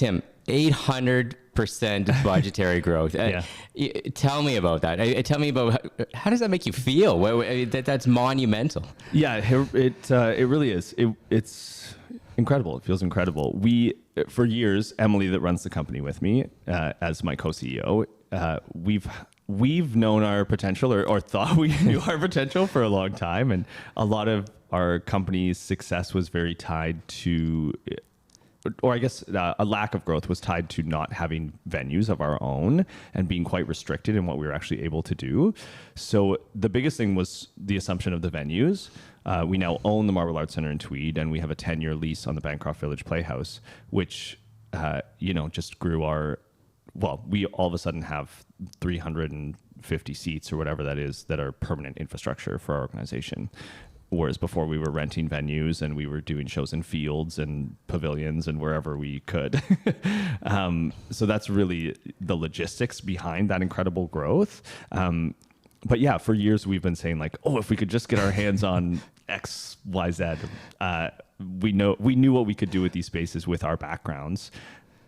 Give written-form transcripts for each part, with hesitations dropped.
Tim, 800% budgetary growth. Tell me about that. Tell me about how does that make you feel? That's monumental. Yeah, it really is. It's incredible. It feels incredible. For years, Emily, that runs the company with me as my co-CEO, we've known our potential or thought we knew our potential for a long time, and a lot of our company's success was very tied to, or I guess a lack of growth was tied to not having venues of our own and being quite restricted in what we were actually able to do. So the biggest thing was the assumption of the venues. We now own the Marble Arts Centre in Tweed, and we have a 10-year lease on the Bancroft Village Playhouse, which just grew we all of a sudden have 350 seats or whatever that is that are permanent infrastructure for our organization. Whereas before we were renting venues and we were doing shows in fields and pavilions and wherever we could. So that's really the logistics behind that incredible growth. But yeah, for years we've been saying like, if we could just get our hands on X, Y, Z. We knew what we could do with these spaces with our backgrounds.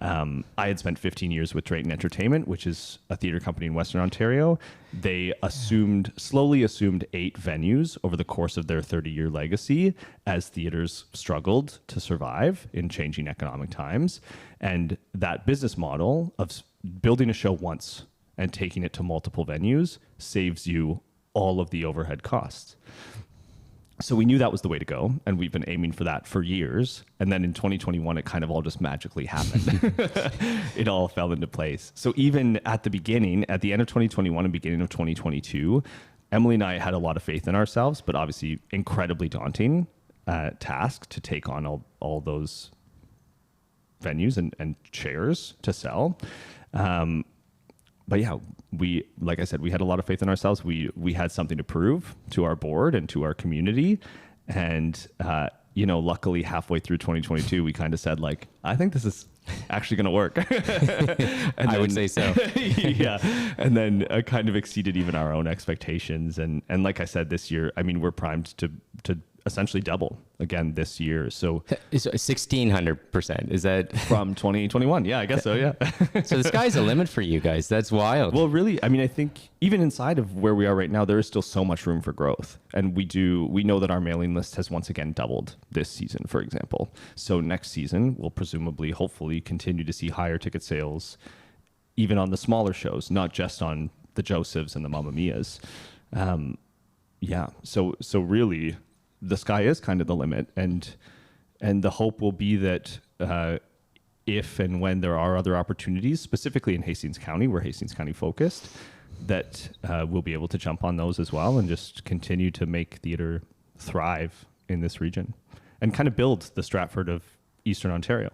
I had spent 15 years with Drayton Entertainment, which is a theater company in Western Ontario. They slowly assumed 8 venues over the course of their 30-year legacy as theaters struggled to survive in changing economic times. And that business model of building a show once and taking it to multiple venues saves you all of the overhead costs. So we knew that was the way to go, and we've been aiming for that for years. And then in 2021, it kind of all just magically happened. It all fell into place. So even at the beginning, at the end of 2021 and beginning of 2022, Emily and I had a lot of faith in ourselves, but obviously incredibly daunting task to take on all those venues and chairs to sell. But yeah, like I said, we had a lot of faith in ourselves. We had something to prove to our board and to our community. And, luckily halfway through 2022, we kind of said like, I think this is actually going to work. And I would say so. Yeah. And then kind of exceeded even our own expectations. And like I said, this year, I mean, we're primed to essentially double again this year. So 1,600%. Is that from 2021? Yeah, I guess so. Yeah. So the sky's the limit for you guys. That's wild. Well, really, I mean, I think even inside of where we are right now, there is still so much room for growth. And we know that our mailing list has once again doubled this season, for example. So next season, we'll presumably, hopefully continue to see higher ticket sales, even on the smaller shows, not just on the Josephs and the Mamma Mias. So really, the sky is kind of the limit, and the hope will be that if and when there are other opportunities, specifically in Hastings County, we're Hastings County focused, that we'll be able to jump on those as well and just continue to make theater thrive in this region and kind of build the Stratford of Eastern Ontario.